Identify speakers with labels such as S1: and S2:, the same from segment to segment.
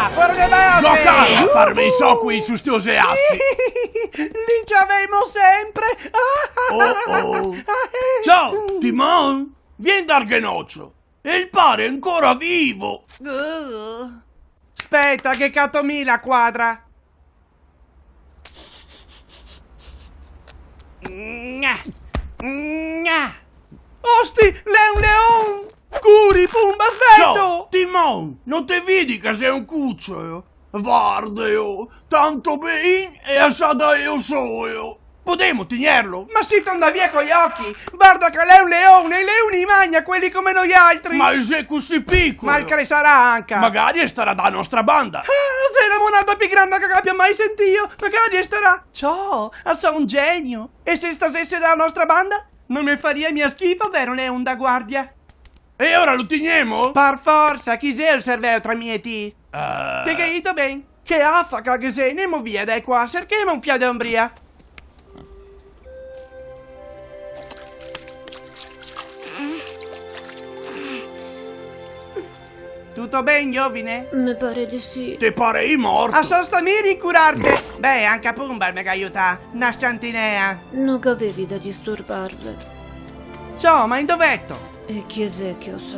S1: fuori le mani!
S2: Gioca a farmi i so qui su sti oseassi!
S1: Li ci avemo sempre!
S2: Oh. Ciao, Timon! Vieni dal Ghenoccio! E il pare è ancora vivo!
S1: Aspetta, che cattomila la quadra! Osti, Leon! Curi, Pumba,
S2: Ciao,
S1: aspetto!
S2: Timon! Non te vedi che sei un cuccio? Guarda, tanto ben e assada io so io! Potremmo tenerlo?
S1: Ma si torna via con gli occhi! Guarda che lei è un leone, i leoni magna quelli come noi altri!
S2: Ma sei così piccolo!
S1: Ma il che sarà anche!
S2: Magari starà da nostra banda!
S1: Sei la monata più grande che abbia mai sentito! Magari starà! Ciao, sono un genio! E se stasesse dalla nostra banda? Non mi faria mia schifo, vero leone da guardia?
S2: E ora lo teniamo?
S1: Per forza, chi sei il cervello tra mieti? Che capito ben? Che affa che sei, andiamo via dai qua, cerchiamo un fiato d'ombria! Tutto bene, giovine?
S3: Mi pare di sì.
S2: Te parei morto?
S1: A sostenere curarte! Beh, anche Pumba mi aiuta, una sciantinea!
S3: Non avevi da disturbarle.
S1: Ciao, ma in dovetto?
S3: E chi è che lo sa?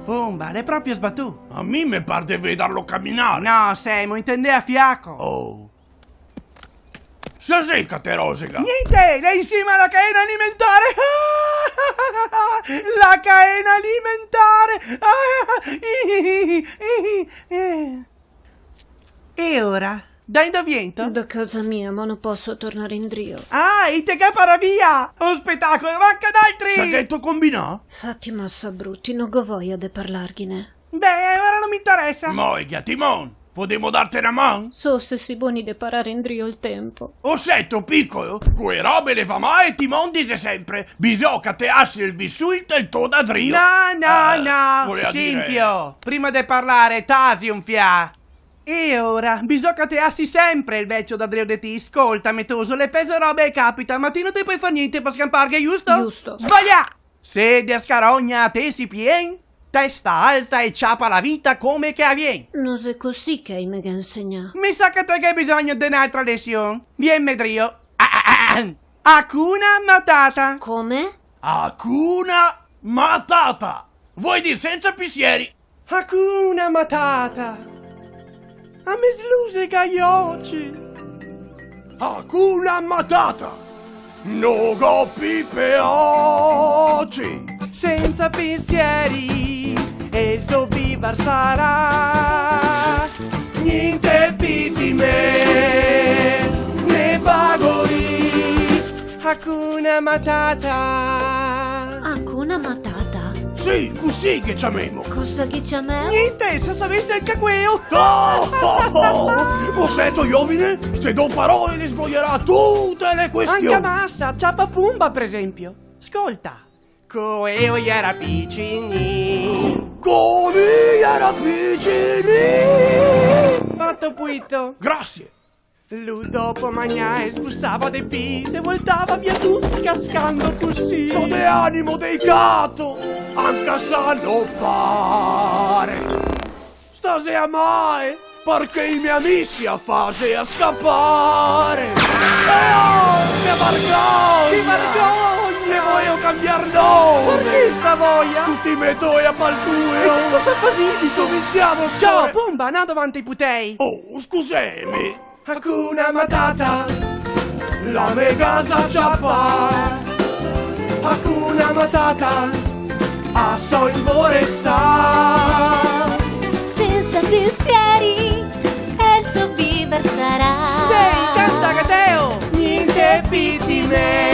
S1: Pumba, l'hai proprio sbattuto?
S2: A me mi pare di vederlo camminare.
S1: No, Semo, intende a fiaco.
S2: Oh. Se sei te rosica.
S1: Niente, lei insieme alla catena alimentare. La catena alimentare. E ora? Da indoviento?
S3: Da casa mia, ma non posso tornare in drio.
S1: Ah, e te capara via! Un spettacolo, manca d'altri!
S2: Sa che tu combina?
S3: Fatti massa brutti, non go voglia de parlarghine.
S1: Beh, ora non mi interessa.
S2: Moiga, Timon, potremmo darti una mano?
S3: So se si buoni de parare in drio il tempo.
S2: Ossetto piccolo, quelle robe le fa mai e Timon dice sempre bisogna te assi il vissuito e il tuo da drio.
S1: No,
S2: voleva dire-
S1: Scintio, prima di parlare, tasi un fià. E ora, bisogna te assi sempre il vecchio da drio de ti, ascolta metoso, le pese robe e capita, ma ti non te puoi fare niente per scamparghe, giusto?
S3: Giusto.
S1: Sbaglia! Sedia scarogna a te si pien, testa alta e ciapa la vita come che avvien.
S3: Non è così che hai me insegna.
S1: Mi sa che te che hai bisogno di un'altra lezione. Vieni, medrio. Hakuna Matata.
S3: Come?
S2: Hakuna Matata. Vuoi dire senza pensieri?
S1: Hakuna Matata. A me sluse gli occhi.
S2: Hakuna Matata. No go pipe oggi.
S1: Senza pensieri e il tuo viver sarà.
S2: Niente piti me, ne bagori.
S1: Hakuna Matata.
S3: Hakuna Matata.
S2: Sì, così che c'amiamo.
S3: Cosa che c'è me?
S1: Niente, se sapesse il caqueo.
S2: Lo sento, giovine? Ste do parole ti sbloglierà tutte le questioni.
S1: Anche Massa, Ciappa Pumba per esempio. Ascolta. Coeo gli era piccini.
S2: Come era piccini.
S1: Fatto puito.
S2: Grazie.
S1: Lui dopo mangiare sbussava dei pis e voltava via tutti cascando così.
S2: So de animo dei gatto, anche sanno pare. Stasera mai, perché i miei amici a fase a scappare. E oh, che vergogna!
S1: Che vergogna!
S2: Ne voglio cambiare nome!
S1: Perché sta voglia?
S2: Tutti metto a paltuio!
S1: E cosa fasi?
S2: Dove siamo,
S1: Ciao,
S2: score?
S1: Pumba, no davanti ai putei.
S2: Oh, scusami!
S1: Hakuna Matata.
S2: La mia casa ciappa!
S1: Hakuna Matata. A sol sa.
S3: Senza pensieri e il tuo viver sarà.
S1: Sei, canta Gateo. Niente piti me.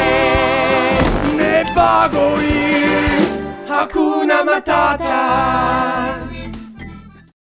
S2: Ne bagoi!
S1: Hakuna Matata.